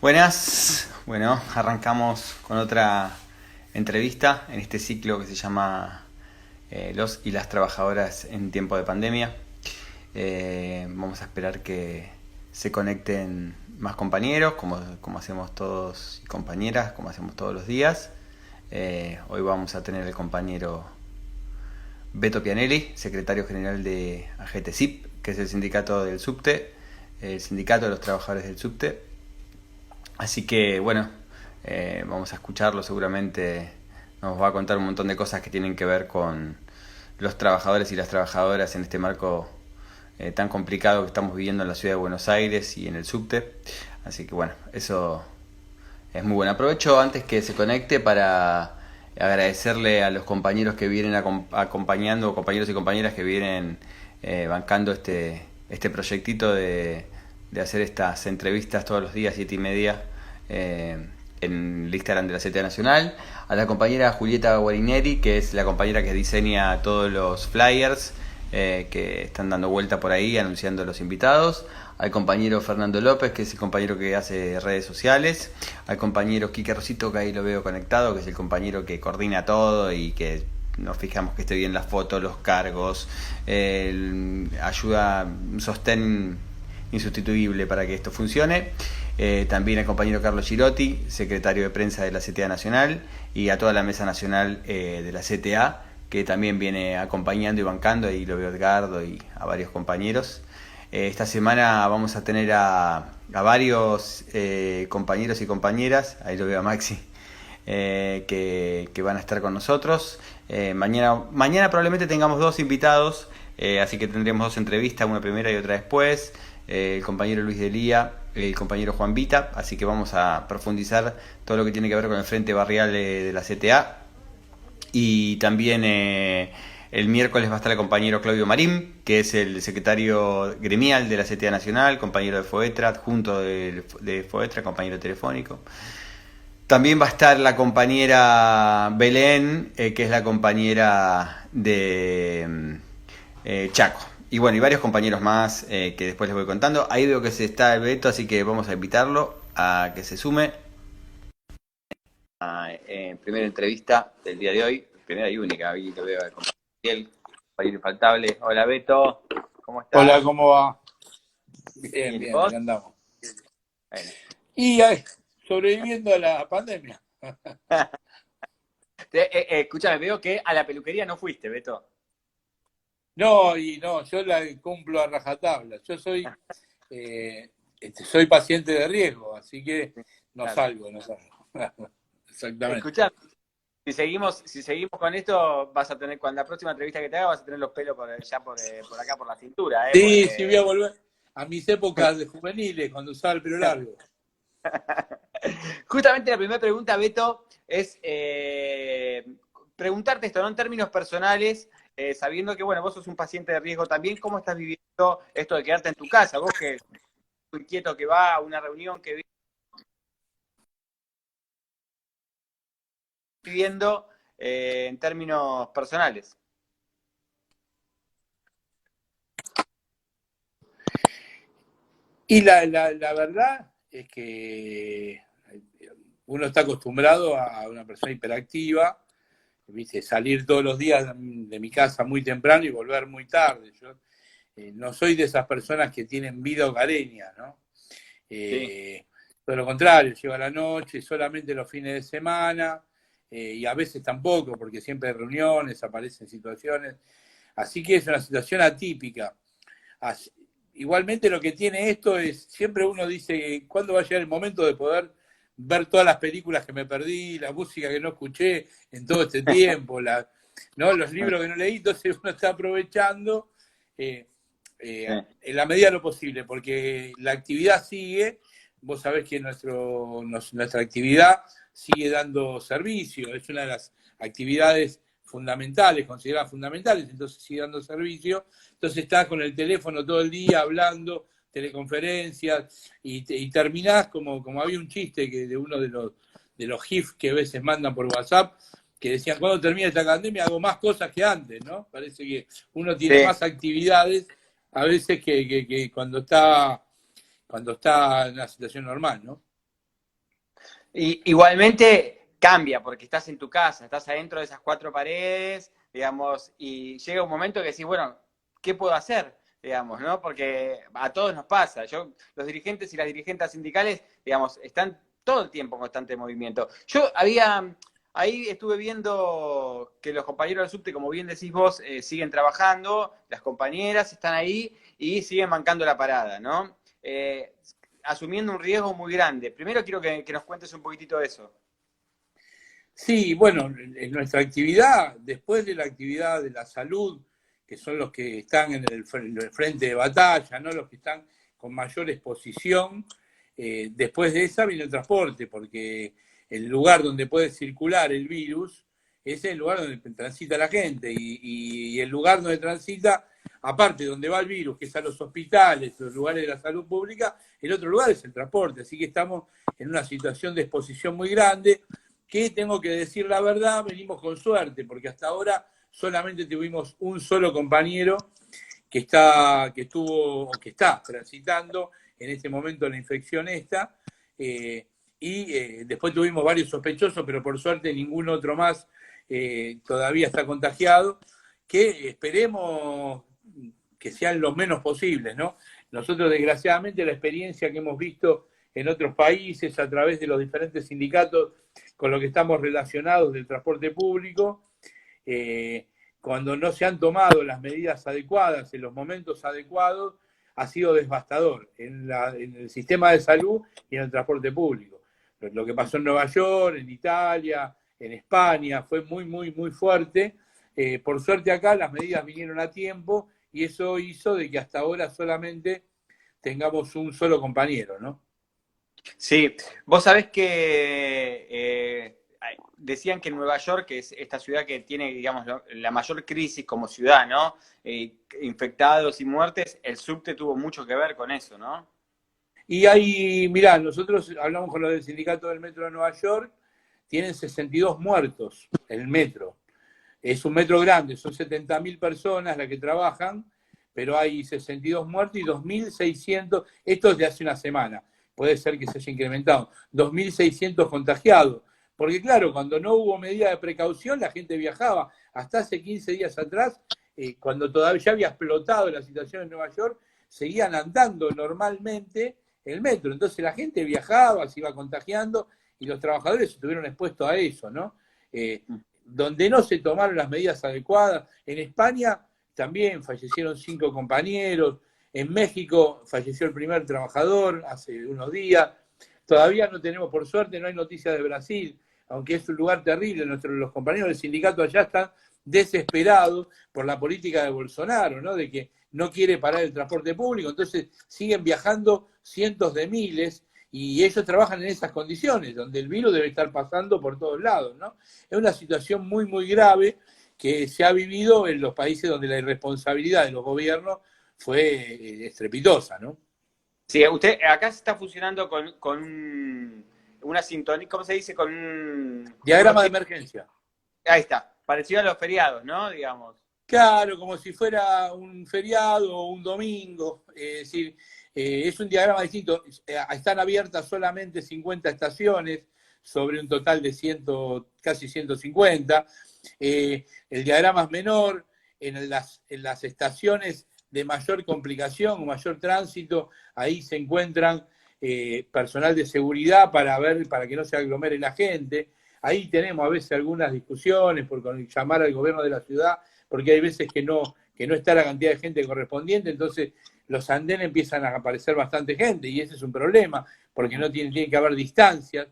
Buenas, bueno, arrancamos con otra entrevista en este ciclo que se llama Los y las trabajadoras en tiempo de pandemia. Vamos a esperar que se conecten más compañeros, como hacemos todos, y compañeras, como hacemos todos los días. Hoy vamos a tener el compañero Beto Pianelli, secretario general de AGTSIP, que es el sindicato del subte, el sindicato de los trabajadores del subte. Así que bueno, vamos a escucharlo, seguramente nos va a contar un montón de cosas que tienen que ver con los trabajadores y las trabajadoras en este marco tan complicado que estamos viviendo en la ciudad de Buenos Aires y en el subte. Así que bueno, eso es muy bueno. Aprovecho antes que se conecte para agradecerle a los compañeros que vienen acompañando, compañeros y compañeras que vienen bancando este proyectito de hacer estas entrevistas todos los días, 7:30, en el Instagram de la CTA Nacional. A la compañera Julieta Guarineri, que es la compañera que diseña todos los flyers que están dando vuelta por ahí anunciando a los invitados. Al compañero Fernando López, que es el compañero que hace redes sociales. Al compañero Quique Rosito, que ahí lo veo conectado, que es el compañero que coordina todo y que nos fijamos que esté bien las fotos, los cargos, ayuda, un sostén insustituible para que esto funcione. También al compañero Carlos Girotti, secretario de prensa de la CTA Nacional, y a toda la mesa nacional de la CTA, que también viene acompañando y bancando, ahí lo veo Edgardo y a varios compañeros. Esta semana vamos a tener a varios compañeros y compañeras, ahí lo veo a Maxi, que van a estar con nosotros. Mañana probablemente tengamos dos invitados, así que tendremos dos entrevistas, una primera y otra después. El compañero Luis Delía, el compañero Juan Vita, así que vamos a profundizar todo lo que tiene que ver con el Frente Barrial de la CTA. Y también el miércoles va a estar el compañero Claudio Marín, que es el secretario gremial de la CTA Nacional, compañero de FOETRA, adjunto de FOETRA, compañero telefónico. También va a estar la compañera Belén, que es la compañera de Chaco. Y bueno, y varios compañeros más que después les voy contando. Ahí veo que se está el Beto, así que vamos a invitarlo a que se sume a primera entrevista del día de hoy. Primera y única, ahí lo veo al compañero infaltable. Hola Beto, ¿cómo Hola, estás? ¿cómo va? Bien, Bien, ¿y bien, vos? acá andamos. Bueno. Y sobreviviendo a la pandemia. Escúchame, veo que a la peluquería no fuiste, Beto. No, yo la cumplo a rajatabla. Yo soy paciente de riesgo, así que no Claro. salgo, no salgo. Exactamente. Escuchame, si seguimos con esto, vas a tener, cuando la próxima entrevista que te haga, vas a tener los pelos ya por acá, por la cintura, Sí, voy a porque volver a mis épocas de juveniles, cuando usaba el pelo largo. justamente la primera pregunta, Beto, es preguntarte esto, ¿no? En términos personales, sabiendo que, bueno, vos sos un paciente de riesgo también, ¿cómo estás viviendo esto de quedarte en tu casa? Vos que muy inquieto que va a una reunión que viviendo en términos personales. Y la verdad es que uno está acostumbrado a una persona hiperactiva, ¿viste? Salir todos los días de mi casa muy temprano y volver muy tarde. Yo no soy de esas personas que tienen vida hogareña, ¿no? Sí. Todo lo contrario, llego a la noche, solamente los fines de semana, y a veces tampoco, porque siempre hay reuniones, aparecen situaciones. Así que es una situación atípica. Así, igualmente lo que tiene esto es, siempre uno dice, ¿cuándo va a llegar el momento de poder ver todas las películas que me perdí, la música que no escuché en todo este tiempo, ¿no? Los libros que no leí? Entonces uno está aprovechando en la medida de lo posible, porque la actividad sigue. Vos sabés que nuestra actividad sigue dando servicio, es una de las actividades fundamentales, consideradas fundamentales, entonces sigue dando servicio. Entonces estás con el teléfono todo el día hablando, teleconferencias, y terminás como había un chiste de uno de los GIF que a veces mandan por WhatsApp, que decían, cuando termine esta pandemia hago más cosas que antes, ¿no? Parece que uno tiene Sí. más actividades a veces que cuando está en una situación normal, ¿no? Y igualmente cambia, porque estás en tu casa, estás adentro de esas cuatro paredes, digamos, y llega un momento que decís, bueno, ¿qué puedo hacer? Digamos, ¿no? Porque a todos nos pasa. Los dirigentes y las dirigentes sindicales, digamos, están todo el tiempo en constante movimiento. Ahí estuve viendo que los compañeros del subte, como bien decís vos, siguen trabajando, las compañeras están ahí y siguen bancando la parada, ¿no? Asumiendo un riesgo muy grande. Primero quiero que nos cuentes un poquitito de eso. Sí, bueno, en nuestra actividad, después de la actividad de la salud, que son los que están en el frente de batalla, ¿no? Los que están con mayor exposición, después de esa viene el transporte, porque el lugar donde puede circular el virus es el lugar donde transita la gente, y el lugar donde transita, aparte donde va el virus, que es a los hospitales, los lugares de la salud pública, el otro lugar es el transporte, así que estamos en una situación de exposición muy grande, que tengo que decir la verdad, venimos con suerte, porque hasta ahora solamente tuvimos un solo compañero que está transitando en este momento la infección esta, después tuvimos varios sospechosos, pero por suerte ningún otro más todavía está contagiado, que esperemos que sean los menos posibles, ¿no? Nosotros, desgraciadamente, la experiencia que hemos visto en otros países a través de los diferentes sindicatos con los que estamos relacionados del transporte público, cuando no se han tomado las medidas adecuadas en los momentos adecuados, ha sido devastador en el sistema de salud y en el transporte público. Lo que pasó en Nueva York, en Italia, en España, fue muy, muy, muy fuerte. Por suerte acá las medidas vinieron a tiempo y eso hizo de que hasta ahora solamente tengamos un solo compañero, ¿no? Sí, vos sabés que decían que Nueva York, que es esta ciudad que tiene, digamos, la mayor crisis como ciudad, ¿no? Infectados y muertes, el subte tuvo mucho que ver con eso, ¿no? Y ahí, mirá, nosotros hablamos con los del sindicato del metro de Nueva York, tienen 62 muertos el metro. Es un metro grande, son 70.000 personas las que trabajan, pero hay 62 muertos y 2.600, esto es de hace una semana, puede ser que se haya incrementado, 2.600 contagiados. Porque claro, cuando no hubo medida de precaución, la gente viajaba. Hasta hace 15 días atrás, cuando todavía ya había explotado la situación en Nueva York, seguían andando normalmente el metro. Entonces la gente viajaba, se iba contagiando y los trabajadores estuvieron expuestos a eso, ¿no? Donde no se tomaron las medidas adecuadas. En España también fallecieron 5 compañeros. En México falleció el primer trabajador hace unos días. Todavía no tenemos, por suerte, no hay noticias de Brasil, aunque es un lugar terrible. Los compañeros del sindicato allá están desesperados por la política de Bolsonaro, ¿no? De que no quiere parar el transporte público, entonces siguen viajando cientos de miles y ellos trabajan en esas condiciones, donde el virus debe estar pasando por todos lados, ¿no? Es una situación muy, muy grave que se ha vivido en los países donde la irresponsabilidad de los gobiernos fue estrepitosa, ¿no? Sí, usted acá se está funcionando con una sintonía, ¿cómo se dice? Con Diagrama de emergencia. Ahí está, parecido a los feriados, ¿no? Digamos. Claro, como si fuera un feriado o un domingo, es decir, es un diagrama distinto. Están abiertas solamente 50 estaciones sobre un total de casi 150. El diagrama es menor. En las estaciones de mayor complicación o mayor tránsito, ahí se encuentran personal de seguridad para que no se aglomere la gente. Ahí tenemos a veces algunas discusiones por llamar al gobierno de la ciudad, porque hay veces que no está la cantidad de gente correspondiente, entonces los andenes empiezan a aparecer bastante gente, y ese es un problema, porque no tiene que haber distancias.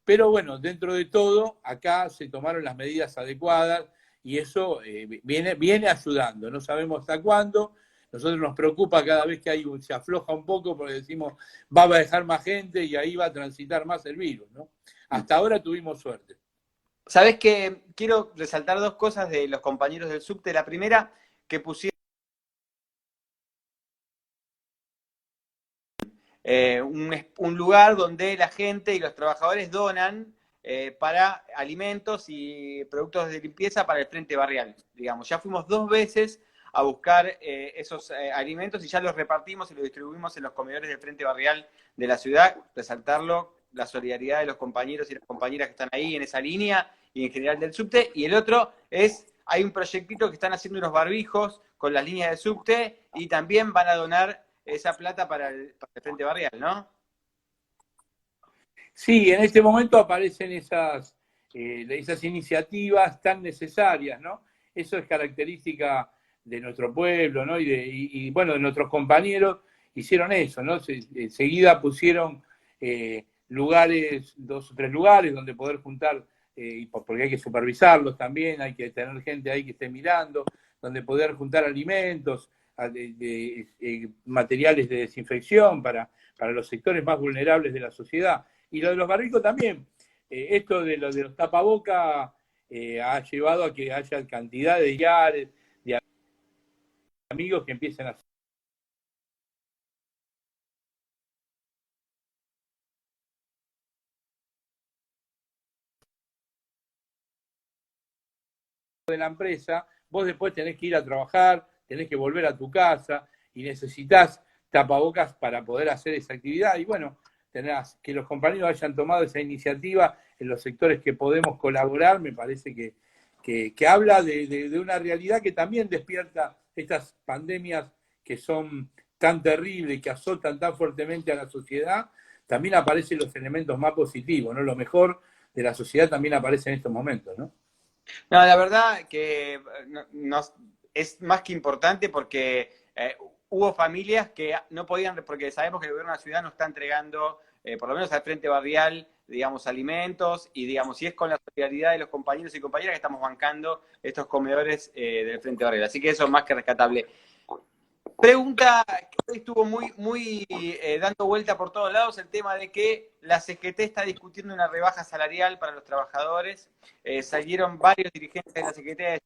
Pero bueno, dentro de todo, acá se tomaron las medidas adecuadas, y eso viene ayudando. No sabemos hasta cuándo. Nosotros nos preocupa cada vez que se afloja un poco, porque decimos, va a dejar más gente y ahí va a transitar más el virus, ¿no? Hasta ahora tuvimos suerte. ¿Sabés qué? Quiero resaltar dos cosas de los compañeros del subte. La primera, que pusieron un lugar donde la gente y los trabajadores donan para alimentos y productos de limpieza para el Frente Barrial. Digamos, ya fuimos 2 veces a buscar esos alimentos y ya los repartimos y los distribuimos en los comedores del Frente Barrial de la ciudad. Resaltarlo, la solidaridad de los compañeros y las compañeras que están ahí en esa línea y en general del subte, y el otro es, hay un proyectito que están haciendo unos barbijos con las líneas de subte y también van a donar esa plata para el Frente Barrial, ¿no? Sí, en este momento aparecen esas iniciativas tan necesarias, ¿no? Eso es característica de nuestro pueblo, ¿no? Bueno, de nuestros compañeros hicieron eso, ¿no? Enseguida pusieron lugares, 2 o 3 lugares donde poder juntar, porque hay que supervisarlos también, hay que tener gente ahí que esté mirando, donde poder juntar alimentos, materiales de desinfección para los sectores más vulnerables de la sociedad. Y lo de los barbijos también. Esto de los tapabocas ha llevado a que haya cantidad de diarios, de amigos que empiecen a de la empresa, vos después tenés que ir a trabajar, tenés que volver a tu casa y necesitas tapabocas para poder hacer esa actividad. Y bueno, tenés que los compañeros hayan tomado esa iniciativa en los sectores que podemos colaborar, me parece que habla de una realidad que también despierta estas pandemias que son tan terribles y que azotan tan fuertemente a la sociedad. También aparecen los elementos más positivos, ¿no? Lo mejor de la sociedad también aparece en estos momentos, ¿no? No, la verdad que es más que importante porque hubo familias que no podían, porque sabemos que el gobierno de la ciudad no está entregando, por lo menos al Frente Barrial, digamos, alimentos, y digamos, si es con la solidaridad de los compañeros y compañeras que estamos bancando estos comedores del Frente Barrial. Así que eso es más que rescatable. Pregunta que hoy estuvo muy dando vuelta por todos lados, el tema de que la CGT está discutiendo una rebaja salarial para los trabajadores. Salieron varios dirigentes de la CGT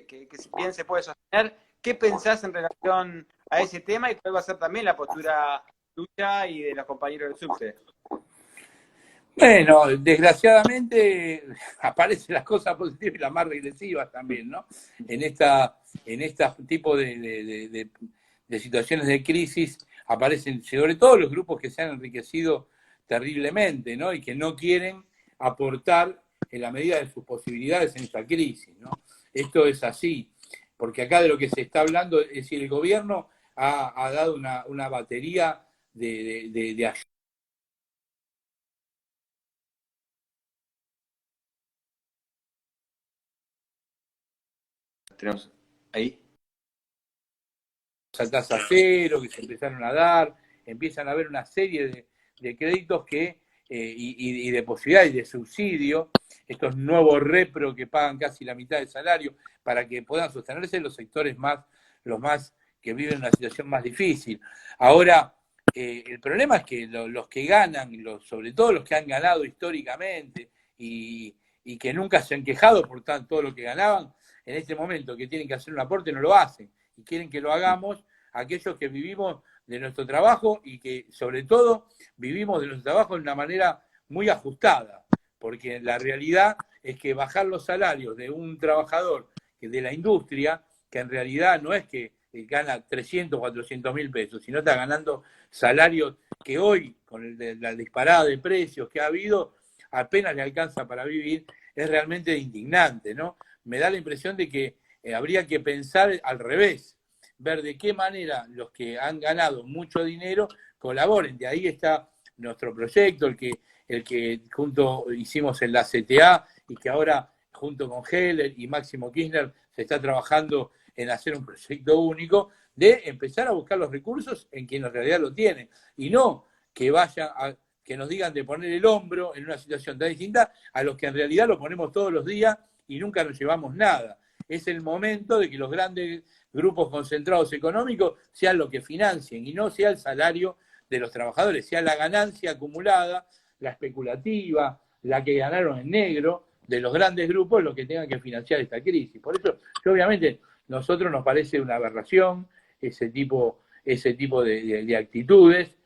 que bien se puede sostener. ¿Qué pensás en relación a ese tema y cuál va a ser también la postura tuya y de los compañeros del subte? Bueno, desgraciadamente aparecen las cosas positivas y las más regresivas también, ¿no? En este tipo de situaciones de crisis aparecen sobre todo los grupos que se han enriquecido terriblemente, ¿no? Y que no quieren aportar en la medida de sus posibilidades en esta crisis, ¿no? Esto es así, porque acá de lo que se está hablando es decir, el gobierno ha dado una batería de ayuda. Tenemos ahí. A tasa cero, que se empezaron a dar, empiezan a haber una serie de créditos y de posibilidades de subsidio, estos nuevos repro que pagan casi la mitad del salario para que puedan sostenerse los sectores los más que viven una situación más difícil. Ahora, el problema es que los que ganan, sobre todo los que han ganado históricamente y que nunca se han quejado por todo lo que ganaban, en este momento que tienen que hacer un aporte no lo hacen y quieren que lo hagamos aquellos que vivimos de nuestro trabajo y que sobre todo vivimos de nuestro trabajo de una manera muy ajustada, porque la realidad es que bajar los salarios de un trabajador de la industria, que en realidad no es que gana 300 o 400 mil pesos, sino está ganando salarios que hoy, con la disparada de precios que ha habido, apenas le alcanza para vivir, es realmente indignante, ¿no? Me da la impresión de que habría que pensar al revés, ver de qué manera los que han ganado mucho dinero colaboren. De ahí está nuestro proyecto, el que junto hicimos en la CTA y que ahora junto con Heller y Máximo Kirchner se está trabajando en hacer un proyecto único de empezar a buscar los recursos en quien en realidad lo tiene y no que que nos digan de poner el hombro en una situación tan distinta a los que en realidad lo ponemos todos los días y nunca nos llevamos nada. Es el momento de que los grandes grupos concentrados económicos sean los que financien y no sea el salario de los trabajadores, sea la ganancia acumulada, la especulativa, la que ganaron en negro de los grandes grupos los que tengan que financiar esta crisis. Por eso, que obviamente, nosotros nos parece una aberración ese tipo de actitudes,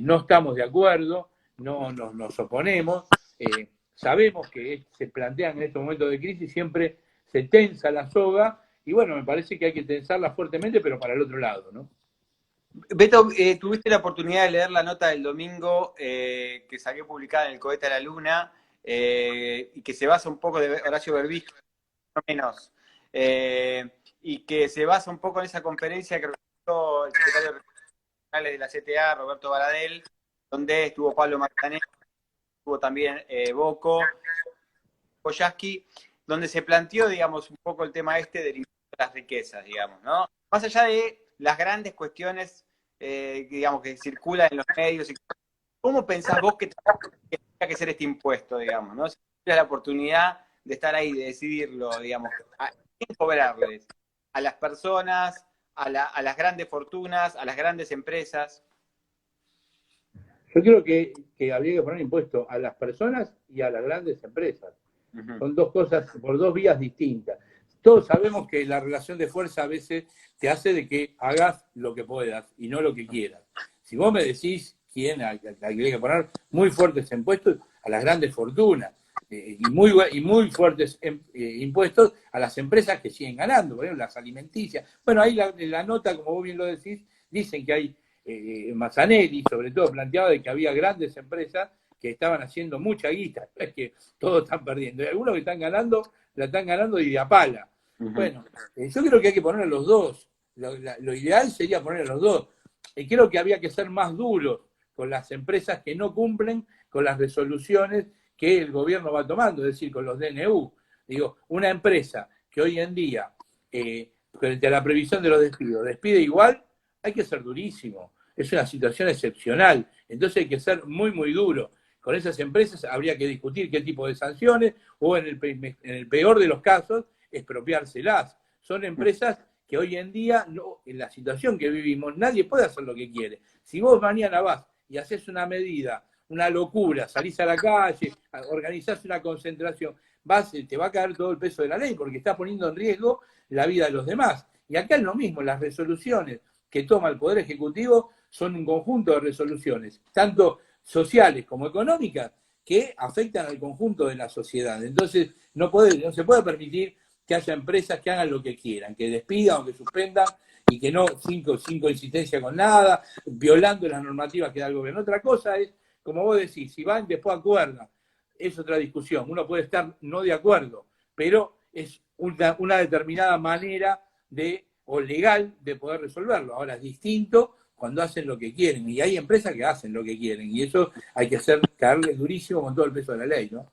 no estamos de acuerdo, no nos oponemos, sabemos que se plantean en estos momentos de crisis, siempre se tensa la soga, y bueno, me parece que hay que tensarla fuertemente, pero para el otro lado, ¿no? Beto, ¿tuviste la oportunidad de leer la nota del domingo que salió publicada en el Cohete a la Luna y que se basa un poco de Horacio Berbisky, más o menos, y que se basa un poco en esa conferencia que realizó el secretario regional de la CTA, Roberto Baradel, donde estuvo Pablo Martanés, estuvo también Boco, Koyaski, donde se planteó, digamos, un poco el tema este del impuesto a las riquezas, digamos, ¿no? Más allá de las grandes cuestiones, digamos, que circulan en los medios, ¿cómo pensás vos que tendría que ser este impuesto, digamos, ¿no? Si tuvieras la oportunidad de estar ahí, de decidirlo, digamos, ¿a quién cobrarles? ¿A las personas, a las grandes fortunas, a las grandes empresas? Yo creo que habría que poner impuesto a las personas y a las grandes empresas. Uh-huh. Son dos cosas por dos vías distintas. Todos sabemos que la relación de fuerza a veces te hace de que hagas lo que puedas y no lo que quieras. Si vos me decís quién hay que poner muy fuertes impuestos a las grandes fortunas y muy fuertes impuestos a las empresas que siguen ganando, por ejemplo, las alimenticias. Bueno, ahí en la nota, como vos bien lo decís, dicen que hay Mazzanelli, sobre todo, planteaba de que había grandes empresas que estaban haciendo mucha guita, es que todos están perdiendo. Y algunos que están ganando, la están ganando y de a pala. Uh-huh. Bueno, yo creo que hay que poner a los dos. Lo ideal sería poner a los dos. Y creo que había que ser más duros con las empresas que no cumplen con las resoluciones que el gobierno va tomando, es decir, con los DNU. Digo, una empresa que hoy en día, frente a la previsión de los despidos, despide igual, hay que ser durísimo. Es una situación excepcional. Entonces hay que ser muy, muy duro. Con esas empresas habría que discutir qué tipo de sanciones o en el peor de los casos, expropiárselas. Son empresas que hoy en día, no, en la situación que vivimos, nadie puede hacer lo que quiere. Si vos mañana vas y haces una medida, una locura, salís a la calle, organizás una concentración, te va a caer todo el peso de la ley porque estás poniendo en riesgo la vida de los demás. Y acá es lo mismo, las resoluciones que toma el Poder Ejecutivo son un conjunto de resoluciones, tanto sociales como económicas, que afectan al conjunto de la sociedad. Entonces, no se puede permitir que haya empresas que hagan lo que quieran, que despidan o que suspendan y que no, sin coincidencia con nada, violando las normativas que da el gobierno. Otra cosa es, como vos decís, si van después acuerdan, es otra discusión. Uno puede estar no de acuerdo, pero es una determinada manera o legal de poder resolverlo. Ahora, es distinto cuando hacen lo que quieren, y hay empresas que hacen lo que quieren, y eso hay que caerle durísimo con todo el peso de la ley, ¿no?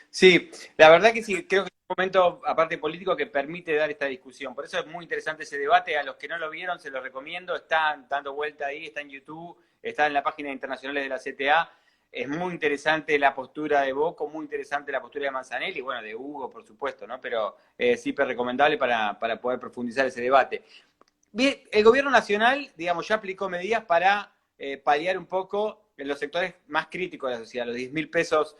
Sí, la verdad que sí, creo que es un momento, aparte político, que permite dar esta discusión. Por eso es muy interesante ese debate. A los que no lo vieron, se lo recomiendo. Están dando vuelta ahí, está en YouTube, está en la página internacionales de la CTA. Es muy interesante la postura de Boco, muy interesante la postura de Manzanelli, y bueno, de Hugo, por supuesto, ¿no? Pero es hiper recomendable para poder profundizar ese debate. Bien, el gobierno nacional, digamos, ya aplicó medidas para paliar un poco en los sectores más críticos de la sociedad, los 10.000 pesos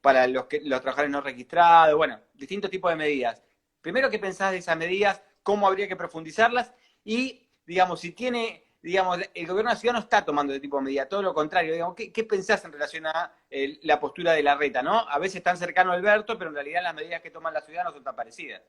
para los trabajadores no registrados, bueno, distintos tipos de medidas. Primero, ¿qué pensás de esas medidas? ¿Cómo habría que profundizarlas? Y, digamos, si tiene, digamos, el gobierno nacional no está tomando ese tipo de medidas, todo lo contrario, digamos, ¿qué pensás en relación a la postura de Larreta, ¿no? A veces tan cercano a Alberto, pero en realidad las medidas que toman la ciudad no son tan parecidas.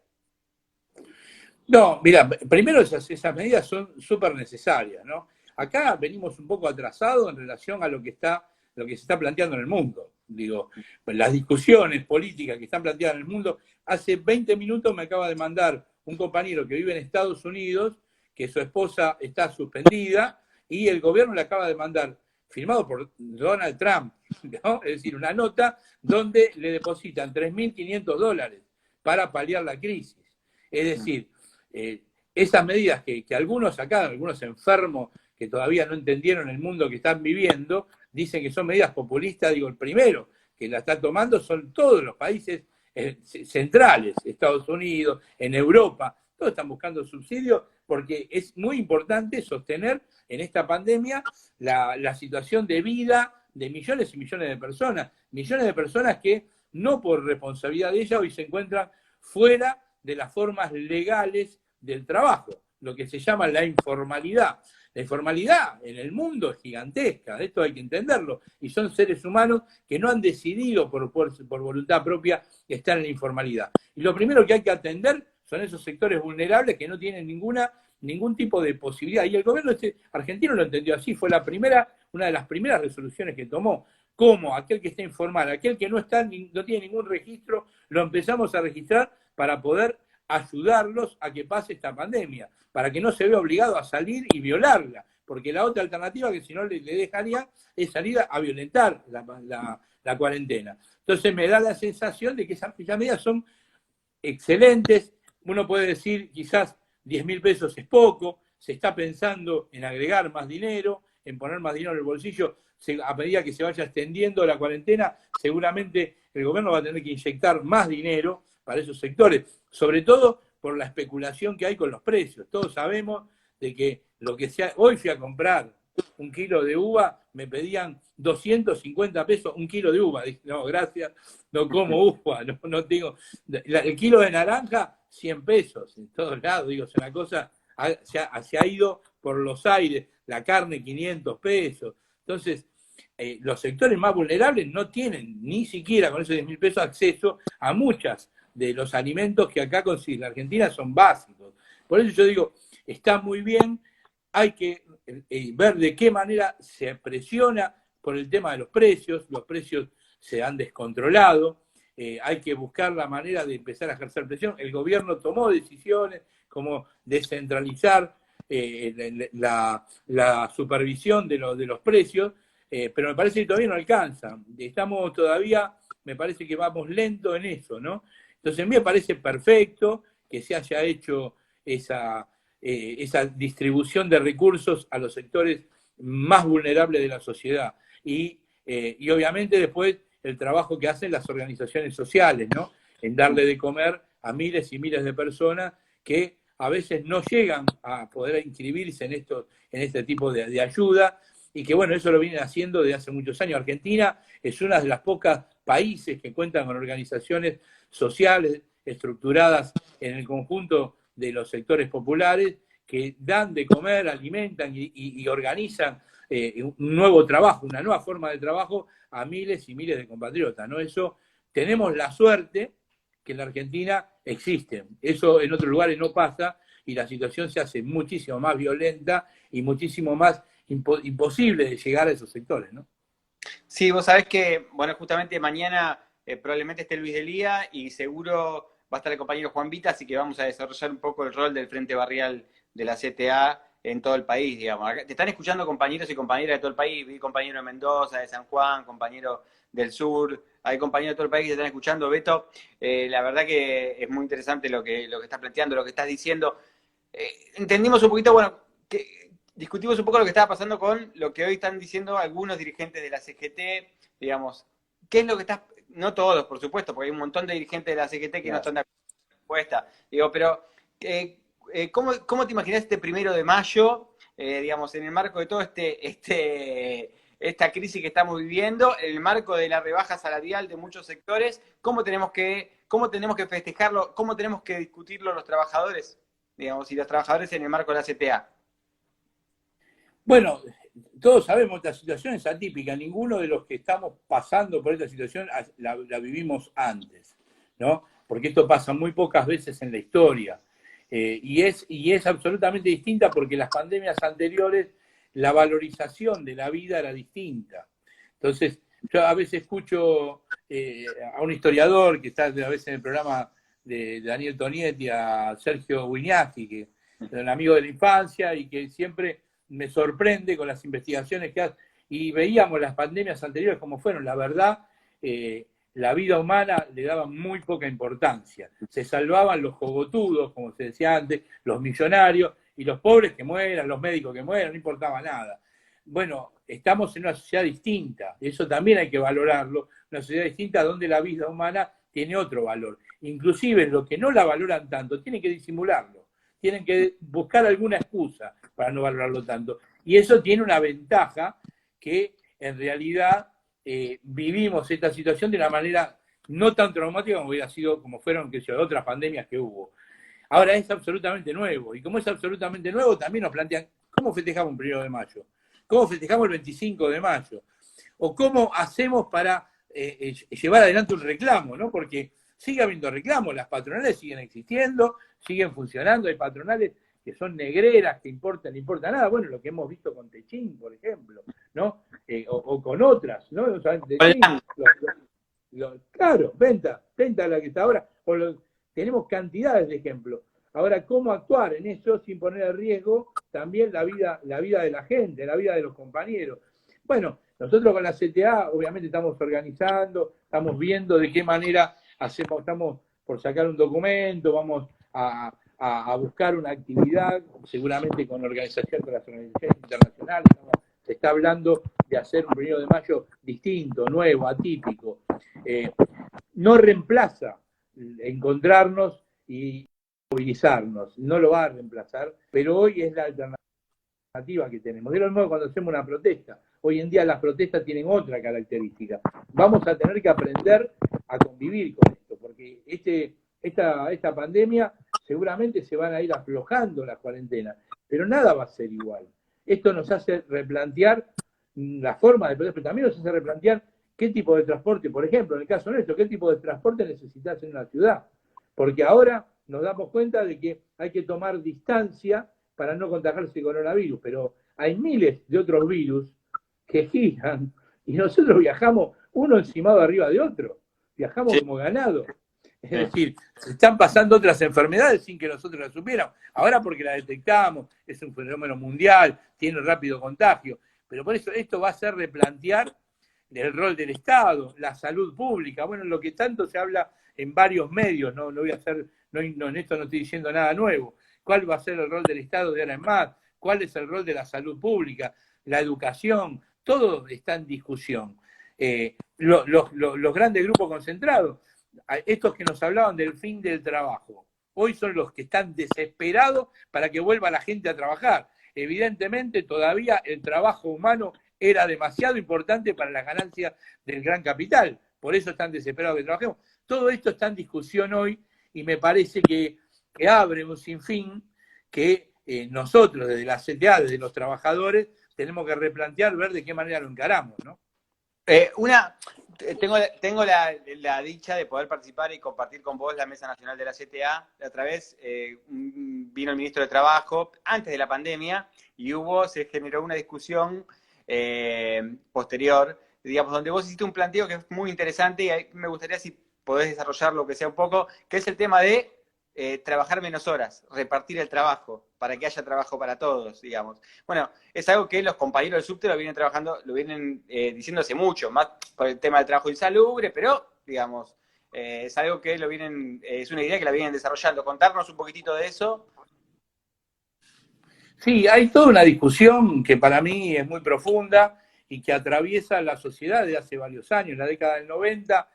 No, mira, primero esas medidas son súper necesarias, ¿no? Acá venimos un poco atrasados en relación a lo que se está planteando en el mundo. Digo, las discusiones políticas que están planteadas en el mundo, hace 20 minutos me acaba de mandar un compañero que vive en Estados Unidos, que su esposa está suspendida, y el gobierno le acaba de mandar, firmado por Donald Trump, ¿no? Es decir, una nota donde le depositan $3.500 para paliar la crisis. Es decir, esas medidas que algunos acá, algunos enfermos que todavía no entendieron el mundo que están viviendo, dicen que son medidas populistas. Digo, el primero que la está tomando son todos los países centrales, Estados Unidos, en Europa, todos están buscando subsidios porque es muy importante sostener en esta pandemia la situación de vida de millones y millones de personas que no por responsabilidad de ellas hoy se encuentran fuera de las formas legales del trabajo, lo que se llama la informalidad. La informalidad en el mundo es gigantesca, esto hay que entenderlo, y son seres humanos que no han decidido por voluntad propia estar en la informalidad. Y lo primero que hay que atender son esos sectores vulnerables que no tienen ninguna ningún tipo de posibilidad. Y el gobierno argentino lo entendió así, fue una de las primeras resoluciones que tomó. Como aquel que está informal, aquel que no tiene ningún registro, lo empezamos a registrar para poder ayudarlos a que pase esta pandemia, para que no se vea obligado a salir y violarla, porque la otra alternativa que si no le dejaría es salir a violentar la cuarentena. Entonces me da la sensación de que esas medidas son excelentes. Uno puede decir quizás 10.000 pesos es poco, se está pensando en agregar más dinero, en poner más dinero en el bolsillo. A medida que se vaya extendiendo la cuarentena, seguramente el gobierno va a tener que inyectar más dinero para esos sectores, sobre todo por la especulación que hay con los precios. Todos sabemos de que hoy fui a comprar un kilo de uva, me pedían 250 pesos un kilo de uva. Dije, no, gracias, no como uva, no tengo. El kilo de naranja, 100 pesos en todos lados. Digo, es una cosa, se ha ido por los aires. La carne, 500 pesos. Entonces, los sectores más vulnerables no tienen ni siquiera con esos 10.000 pesos acceso a muchas de los alimentos que acá en la Argentina son básicos. Por eso yo digo, está muy bien, hay que ver de qué manera se presiona por el tema de los precios se han descontrolado, hay que buscar la manera de empezar a ejercer presión. El gobierno tomó decisiones como descentralizar la supervisión de los precios, pero me parece que todavía no alcanza. Estamos todavía, me parece que vamos lento en eso, ¿no? Entonces a mí me parece perfecto que se haya hecho esa distribución de recursos a los sectores más vulnerables de la sociedad. Y obviamente después el trabajo que hacen las organizaciones sociales, ¿no? En darle de comer a miles y miles de personas que a veces no llegan a poder inscribirse en este tipo de ayuda, y que bueno, eso lo vienen haciendo desde hace muchos años. Argentina es uno de los pocos países que cuentan con organizaciones sociales estructuradas en el conjunto de los sectores populares que dan de comer, alimentan y organizan un nuevo trabajo, una nueva forma de trabajo a miles y miles de compatriotas, ¿no? Eso tenemos la suerte que en la Argentina existe. Eso en otros lugares no pasa y la situación se hace muchísimo más violenta y muchísimo más imposible de llegar a esos sectores, ¿no? Sí, vos sabés que, bueno, justamente mañana probablemente esté Luis Delía y seguro va a estar el compañero Juan Vita, así que vamos a desarrollar un poco el rol del Frente Barrial de la CTA en todo el país, digamos. Te están escuchando compañeros y compañeras de todo el país, vi compañero de Mendoza, de San Juan, compañero del sur, hay compañeros de todo el país que te están escuchando, Beto. La verdad que es muy interesante lo que estás planteando, lo que estás diciendo. Entendimos un poquito, bueno, que discutimos un poco lo que estaba pasando con lo que hoy están diciendo algunos dirigentes de la CGT, digamos, ¿qué es lo que estás, no todos, por supuesto, porque hay un montón de dirigentes de la CGT que no están de acuerdo con la respuesta, digo, pero ¿cómo te imaginas este 1 de mayo, digamos, en el marco de todo esta crisis que estamos viviendo, en el marco de la rebaja salarial de muchos sectores, cómo tenemos que festejarlo, cómo tenemos que discutirlo los trabajadores, digamos, y los trabajadores en el marco de la CTA? Bueno, todos sabemos que la situación es atípica, ninguno de los que estamos pasando por esta situación la vivimos antes, ¿no? Porque esto pasa muy pocas veces en la historia, y es absolutamente distinta porque las pandemias anteriores la valorización de la vida era distinta. Entonces, yo a veces escucho a un historiador que está a veces en el programa de Daniel Tonietti, a Sergio Wiñaski, que es un amigo de la infancia y que siempre me sorprende con las investigaciones que hace. Y veíamos las pandemias anteriores como fueron. La verdad, la vida humana le daba muy poca importancia. Se salvaban los cogotudos, como se decía antes, los millonarios, y los pobres que mueran, los médicos que mueran, no importaba nada. Bueno, estamos en una sociedad distinta, eso también hay que valorarlo, una sociedad distinta donde la vida humana tiene otro valor. Inclusive los que no la valoran tanto tienen que disimularlo, tienen que buscar alguna excusa para no valorarlo tanto. Y eso tiene una ventaja que en realidad vivimos esta situación de una manera no tan traumática como hubiera sido, como fueron otras pandemias que hubo. Ahora es absolutamente nuevo, y como es absolutamente nuevo, también nos plantean, ¿cómo festejamos el 1 de mayo? ¿Cómo festejamos el 25 de mayo? ¿O cómo hacemos para llevar adelante un reclamo, ¿no? Porque sigue habiendo reclamos, las patronales siguen existiendo, siguen funcionando, hay patronales que son negreras, que le importa nada. Bueno, lo que hemos visto con Techín, por ejemplo, ¿no? O con otras, ¿no? O sea, Techín, claro, venta la que está ahora. Tenemos cantidades de ejemplos. Ahora, ¿cómo actuar en eso sin poner en riesgo también la vida de la gente, la vida de los compañeros? Bueno, nosotros con la CTA obviamente estamos organizando, estamos viendo de qué manera estamos por sacar un documento, vamos a buscar una actividad, seguramente con las organizaciones internacionales, se está hablando de hacer un 1 de mayo distinto, nuevo, atípico. No reemplaza encontrarnos y movilizarnos, no lo va a reemplazar, pero hoy es la alternativa que tenemos. De lo mismo cuando hacemos una protesta. Hoy en día las protestas tienen otra característica. Vamos a tener que aprender a convivir con esto, porque esta pandemia seguramente se van a ir aflojando las cuarentenas, pero nada va a ser igual. Esto nos hace replantear la forma de protestar, pero también nos hace replantear qué tipo de transporte, por ejemplo, en el caso nuestro, qué tipo de transporte necesitas en una ciudad. Porque ahora nos damos cuenta de que hay que tomar distancia para no contagiarse coronavirus, pero hay miles de otros virus que giran y nosotros viajamos uno encimado arriba de otro, viajamos como ganado. Es decir, se están pasando otras enfermedades sin que nosotros las supiéramos. Ahora porque las detectamos, es un fenómeno mundial, tiene rápido contagio, pero por eso esto va a ser replantear el rol del Estado, la salud pública, bueno, lo que tanto se habla en varios medios, no voy a hacer, en esto no estoy diciendo nada nuevo. ¿Cuál va a ser el rol del Estado de ahora en más? ¿Cuál es el rol de la salud pública? La educación, todo está en discusión. Los grandes grupos concentrados, estos que nos hablaban del fin del trabajo, hoy son los que están desesperados para que vuelva la gente a trabajar. Evidentemente, todavía el trabajo humano era demasiado importante para la ganancia del gran capital. Por eso están desesperados que trabajemos. Todo esto está en discusión hoy y me parece que abre un sinfín que nosotros, desde la CTA, desde los trabajadores, tenemos que replantear, ver de qué manera lo encaramos, ¿no? Tengo la dicha de poder participar y compartir con vos la Mesa Nacional de la CTA. La otra vez vino el ministro de Trabajo antes de la pandemia y se generó una discusión posterior, digamos, donde vos hiciste un planteo que es muy interesante y me gustaría si podés desarrollarlo, que sea un poco, que es el tema de trabajar menos horas, repartir el trabajo, para que haya trabajo para todos, digamos. Bueno, es algo que los compañeros del subte lo vienen diciéndose mucho, más por el tema del trabajo insalubre, pero, digamos, es algo que es una idea que la vienen desarrollando. Contarnos un poquitito de eso. Sí, hay toda una discusión que para mí es muy profunda y que atraviesa la sociedad desde hace varios años. En la década del 90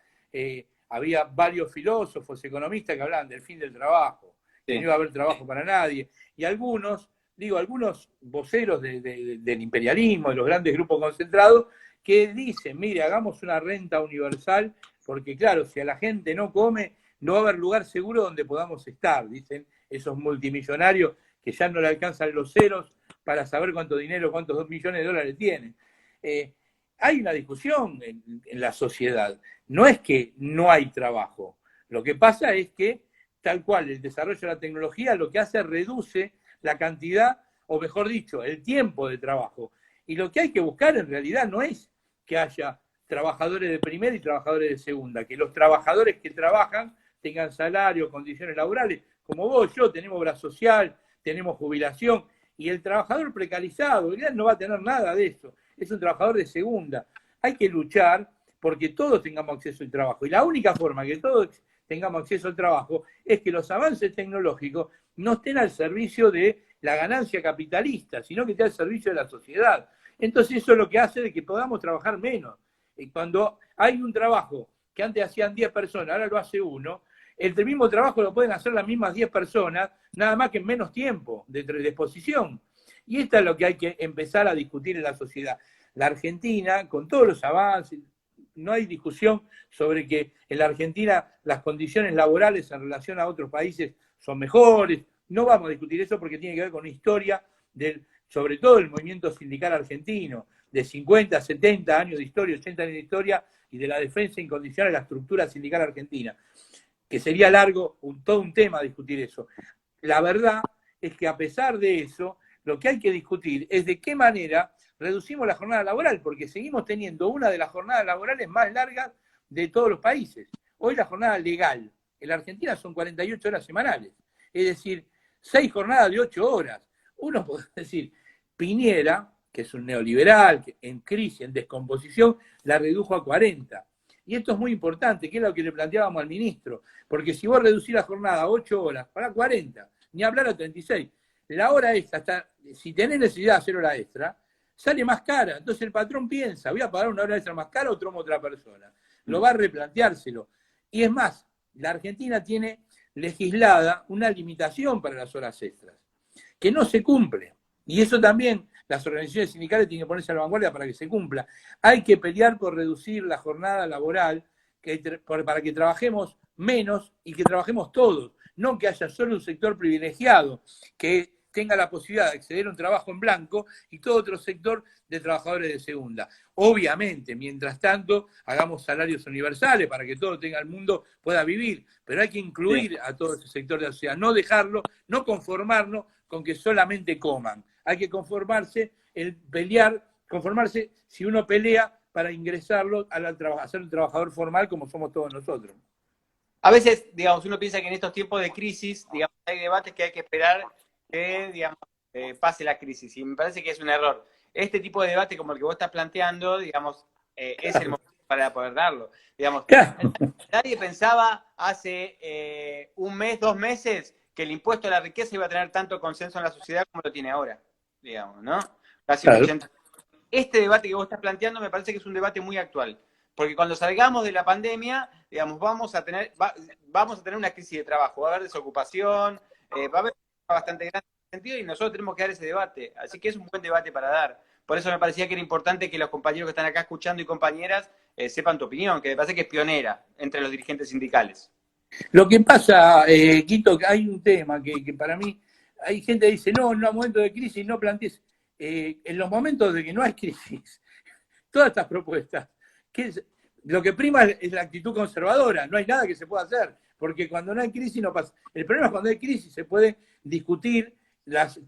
había varios filósofos, economistas que hablaban del fin del trabajo, que no iba a haber trabajo para nadie. Y algunos voceros del imperialismo, de los grandes grupos concentrados, que dicen, mire, hagamos una renta universal, porque claro, si a la gente no come, no va a haber lugar seguro donde podamos estar, dicen esos multimillonarios que ya no le alcanzan los ceros para saber cuánto dinero, cuántos 2 millones de dólares tienen. Hay una discusión en la sociedad. No es que no hay trabajo. Lo que pasa es que, tal cual, el desarrollo de la tecnología lo que hace es reduce la cantidad, o mejor dicho, el tiempo de trabajo. Y lo que hay que buscar en realidad no es que haya trabajadores de primera y trabajadores de segunda, que los trabajadores que trabajan tengan salario, condiciones laborales, como vos, yo, tenemos obra social, tenemos jubilación, y el trabajador precarizado, en realidad no va a tener nada de eso, es un trabajador de segunda. Hay que luchar porque todos tengamos acceso al trabajo, y la única forma que todos tengamos acceso al trabajo es que los avances tecnológicos no estén al servicio de la ganancia capitalista, sino que estén al servicio de la sociedad. Entonces eso es lo que hace de que podamos trabajar menos. Y cuando hay un trabajo que antes hacían 10 personas, ahora lo hace uno, el mismo trabajo lo pueden hacer las mismas 10 personas, nada más que en menos tiempo de exposición. Y esto es lo que hay que empezar a discutir en la sociedad. La Argentina, con todos los avances, no hay discusión sobre que en la Argentina las condiciones laborales en relación a otros países son mejores. No vamos a discutir eso porque tiene que ver con una historia, sobre todo el movimiento sindical argentino, de 50, 70 años de historia, 80 años de historia, y de la defensa incondicional de la estructura sindical argentina. Que sería largo, todo un tema discutir eso. La verdad es que a pesar de eso, lo que hay que discutir es de qué manera reducimos la jornada laboral, porque seguimos teniendo una de las jornadas laborales más largas de todos los países. Hoy la jornada legal en la Argentina son 48 horas semanales, es decir, 6 jornadas de 8 horas. Uno puede decir, Piñera, que es un neoliberal, que en crisis, en descomposición, la redujo a 40. Y esto es muy importante, que es lo que le planteábamos al ministro, porque si vos reducís la jornada a 8 horas, para 40, ni hablar a 36, la hora extra, hasta, si tenés necesidad de hacer hora extra, sale más cara. Entonces el patrón piensa, voy a pagar una hora extra más cara o tomo otra persona. Lo va a replanteárselo. Y es más, la Argentina tiene legislada una limitación para las horas extras, que no se cumple. Y eso también las organizaciones sindicales tienen que ponerse a la vanguardia para que se cumpla. Hay que pelear por reducir la jornada laboral para que trabajemos menos y que trabajemos todos. No que haya solo un sector privilegiado que tenga la posibilidad de acceder a un trabajo en blanco y todo otro sector de trabajadores de segunda. Obviamente, mientras tanto, hagamos salarios universales para que todo el mundo pueda vivir, pero hay que incluir a todo ese sector de la sociedad, no dejarlo, no conformarnos con que solamente coman. Hay que conformarse si uno pelea para ingresarlo a ser un trabajador formal como somos todos nosotros. A veces, digamos, uno piensa que en estos tiempos de crisis, digamos, hay debates que hay que esperar que, digamos, pase la crisis, y me parece que es un error. Este tipo de debate como el que vos estás planteando, digamos, es el momento para poder darlo. Digamos, nadie pensaba hace un mes, 2 meses, que el impuesto a la riqueza iba a tener tanto consenso en la sociedad como lo tiene ahora, digamos, ¿no? Casi un 80%. Este debate que vos estás planteando me parece que es un debate muy actual. Porque cuando salgamos de la pandemia, digamos, vamos a tener una crisis de trabajo, va a haber desocupación, va a haber bastante grande en ese sentido, y nosotros tenemos que dar ese debate. Así que es un buen debate para dar. Por eso me parecía que era importante que los compañeros que están acá escuchando y compañeras sepan tu opinión, que me parece que es pionera entre los dirigentes sindicales. Lo que pasa, Quito, que hay un tema que para mí, hay gente que dice, no, en un momento de crisis no plantees. En los momentos de que no hay crisis, todas estas propuestas, lo que prima es la actitud conservadora, no hay nada que se pueda hacer, porque cuando no hay crisis no pasa. El problema es cuando hay crisis se puede discutir,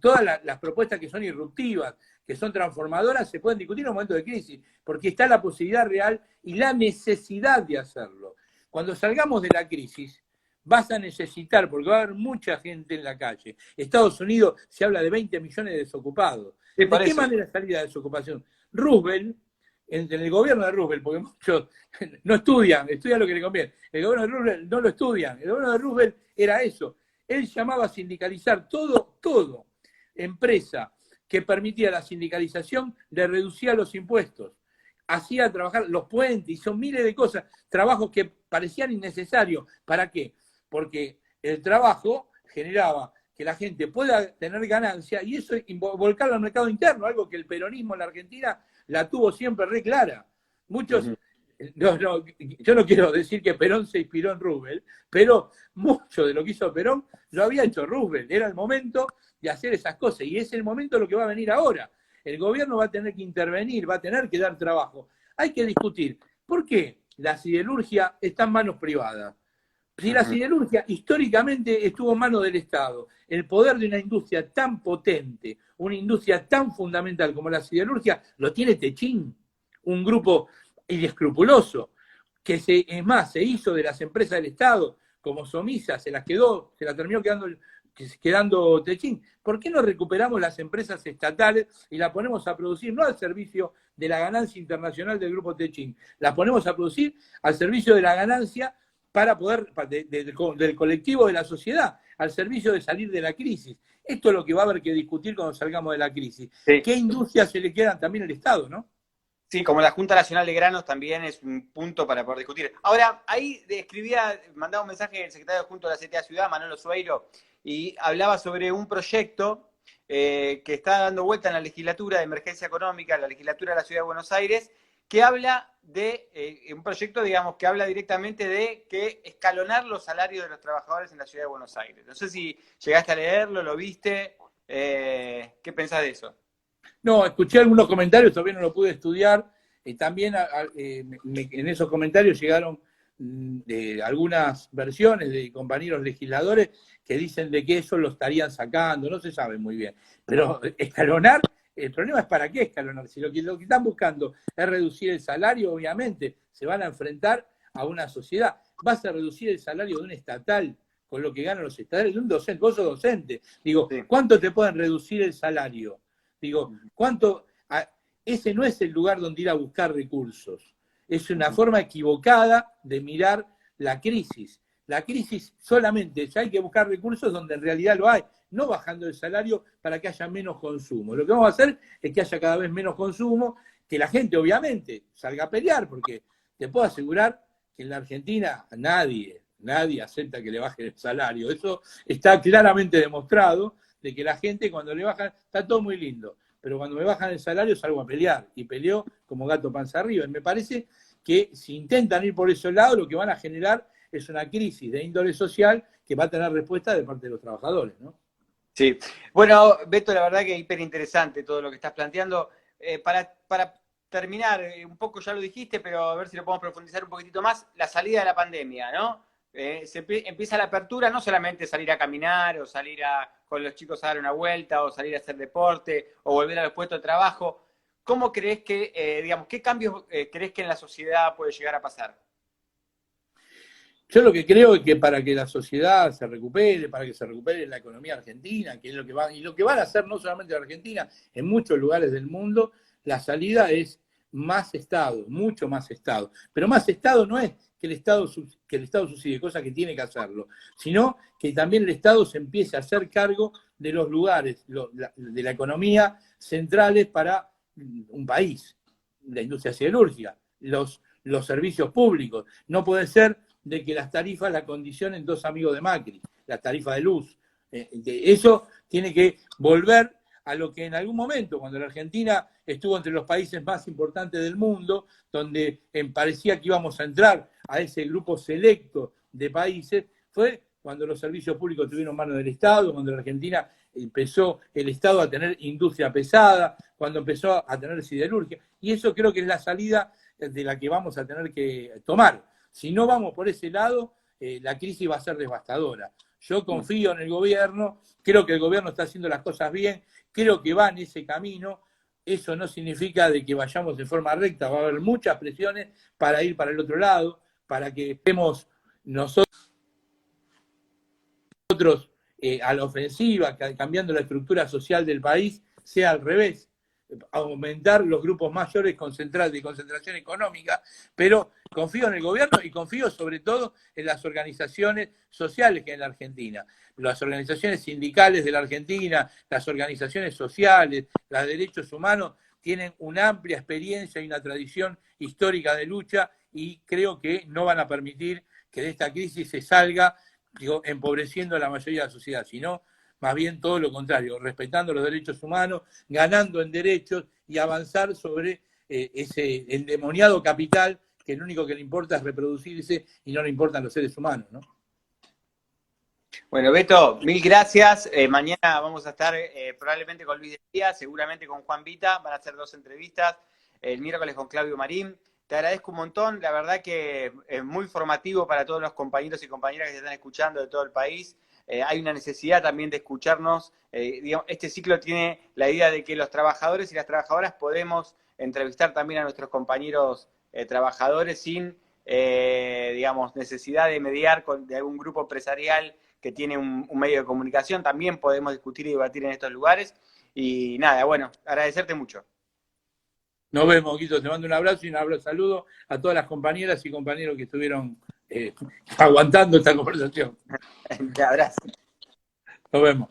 todas las propuestas que son irruptivas, que son transformadoras, se pueden discutir en un momento de crisis, porque está la posibilidad real y la necesidad de hacerlo. Cuando salgamos de la crisis, vas a necesitar, porque va a haber mucha gente en la calle. Estados Unidos se habla de 20 millones de desocupados. Sí, ¿De qué manera salir de la desocupación? Roosevelt, en el gobierno de Roosevelt, porque muchos no estudian lo que le conviene. El gobierno de Roosevelt no lo estudian. El gobierno de Roosevelt era eso. Él llamaba a sindicalizar todo. Empresa que permitía la sindicalización le reducía los impuestos. Hacía trabajar los puentes, hizo miles de cosas, trabajos que parecían innecesarios. ¿Para qué? Porque el trabajo generaba que la gente pueda tener ganancia y eso volcarlo al mercado interno, algo que el peronismo en la Argentina la tuvo siempre re clara. Muchos, yo no quiero decir que Perón se inspiró en Roosevelt, pero mucho de lo que hizo Perón lo había hecho Roosevelt. Era el momento de hacer esas cosas y es el momento de lo que va a venir ahora. El gobierno va a tener que intervenir, va a tener que dar trabajo. Hay que discutir, ¿por qué la siderurgia está en manos privadas? Si la siderurgia históricamente estuvo en manos del Estado, el poder de una industria tan potente, una industria tan fundamental como la siderurgia, lo tiene Techín, un grupo inescrupuloso, que se hizo de las empresas del Estado como Somisa, se la terminó quedando Techín. ¿Por qué no recuperamos las empresas estatales y las ponemos a producir, no al servicio de la ganancia internacional del grupo Techín, las ponemos a producir al servicio de la ganancia para poder, del colectivo de la sociedad, al servicio de salir de la crisis? Esto es lo que va a haber que discutir cuando salgamos de la crisis. Sí. ¿Qué industrias se le quedan también al Estado, no? Sí, como la Junta Nacional de Granos también es un punto para poder discutir. Ahora, ahí mandaba un mensaje el secretario adjunto de la CTA Ciudad, Manolo Sueiro, y hablaba sobre un proyecto que está dando vuelta en la legislatura de emergencia económica, la legislatura de la Ciudad de Buenos Aires, que habla de un proyecto, digamos, que habla directamente de que escalonar los salarios de los trabajadores en la Ciudad de Buenos Aires. No sé si llegaste a leerlo, lo viste, ¿qué pensás de eso? No, escuché algunos comentarios, todavía no lo pude estudiar. También en esos comentarios llegaron de algunas versiones de compañeros legisladores que dicen de que eso lo estarían sacando, no se sabe muy bien. Pero escalonar, el problema es para qué escalonar. Si lo que están buscando es reducir el salario, obviamente se van a enfrentar a una sociedad. Vas a reducir el salario de un estatal con lo que ganan los estatales, de un docente. Vos sos docente. Digo, sí. ¿Cuánto te pueden reducir el salario? Digo, ¿cuánto? Ese no es el lugar donde ir a buscar recursos. Es una forma equivocada de mirar la crisis. La crisis solamente ya hay que buscar recursos donde en realidad lo hay, no bajando el salario para que haya menos consumo. Lo que vamos a hacer es que haya cada vez menos consumo, que la gente obviamente salga a pelear, porque te puedo asegurar que en la Argentina nadie acepta que le bajen el salario. Eso está claramente demostrado, de que la gente cuando le bajan, está todo muy lindo, pero cuando me bajan el salario salgo a pelear, y peleo como gato panza arriba. Y me parece que si intentan ir por ese lado, lo que van a generar es una crisis de índole social que va a tener respuesta de parte de los trabajadores, ¿no? Sí. Bueno, Beto, la verdad que hiper interesante todo lo que estás planteando. Para terminar, un poco ya lo dijiste, pero a ver si lo podemos profundizar un poquitito más, la salida de la pandemia, ¿no? Empieza la apertura, no solamente salir a caminar o salir con los chicos a dar una vuelta o salir a hacer deporte o volver a los puestos de trabajo. ¿Cómo crees que, qué cambios crees que en la sociedad puede llegar a pasar? Yo lo que creo es que para que la sociedad se recupere, para que se recupere la economía argentina, que es lo que van a hacer no solamente en Argentina, en muchos lugares del mundo, la salida es más Estado, mucho más Estado. Pero más Estado no es que el Estado subsidie, cosa que tiene que hacerlo, sino que también el Estado se empiece a hacer cargo de los lugares, de la economía centrales para un país, la industria siderúrgica, los servicios públicos. No puede ser de que las tarifas la condicionen dos amigos de Macri, la tarifa de luz. Eso tiene que volver a lo que en algún momento, cuando la Argentina estuvo entre los países más importantes del mundo, donde parecía que íbamos a entrar a ese grupo selecto de países, fue cuando los servicios públicos tuvieron manos del Estado, cuando la Argentina empezó el Estado a tener industria pesada, cuando empezó a tener siderurgia, y eso creo que es la salida de la que vamos a tener que tomar. Si no vamos por ese lado, la crisis va a ser devastadora. Yo confío en el gobierno, creo que el gobierno está haciendo las cosas bien, creo que va en ese camino. Eso no significa de que vayamos de forma recta, va a haber muchas presiones para ir para el otro lado, para que estemos nosotros a la ofensiva, cambiando la estructura social del país, sea al revés, aumentar los grupos mayores de concentración económica, pero confío en el gobierno y confío sobre todo en las organizaciones sociales que hay en la Argentina. Las organizaciones sindicales de la Argentina, las organizaciones sociales, los derechos humanos, tienen una amplia experiencia y una tradición histórica de lucha, y creo que no van a permitir que de esta crisis se salga empobreciendo a la mayoría de la sociedad, sino más bien todo lo contrario, respetando los derechos humanos, ganando en derechos y avanzar sobre ese endemoniado capital que lo único que le importa es reproducirse y no le importan los seres humanos, ¿no? Bueno, Beto, mil gracias. Mañana vamos a estar probablemente con Luis de Díaz, seguramente con Juan Vita, van a hacer 2 entrevistas, el miércoles con Claudio Marín. Te agradezco un montón, la verdad que es muy formativo para todos los compañeros y compañeras que se están escuchando de todo el país. Hay una necesidad también de escucharnos. Este ciclo tiene la idea de que los trabajadores y las trabajadoras podemos entrevistar también a nuestros compañeros trabajadores sin, necesidad de mediar de algún grupo empresarial que tiene un medio de comunicación. También podemos discutir y debatir en estos lugares. Y nada, bueno, agradecerte mucho. Nos vemos, Guito. Te mando un abrazo y un saludo a todas las compañeras y compañeros que estuvieron aguantando esta conversación. Un abrazo. Nos vemos.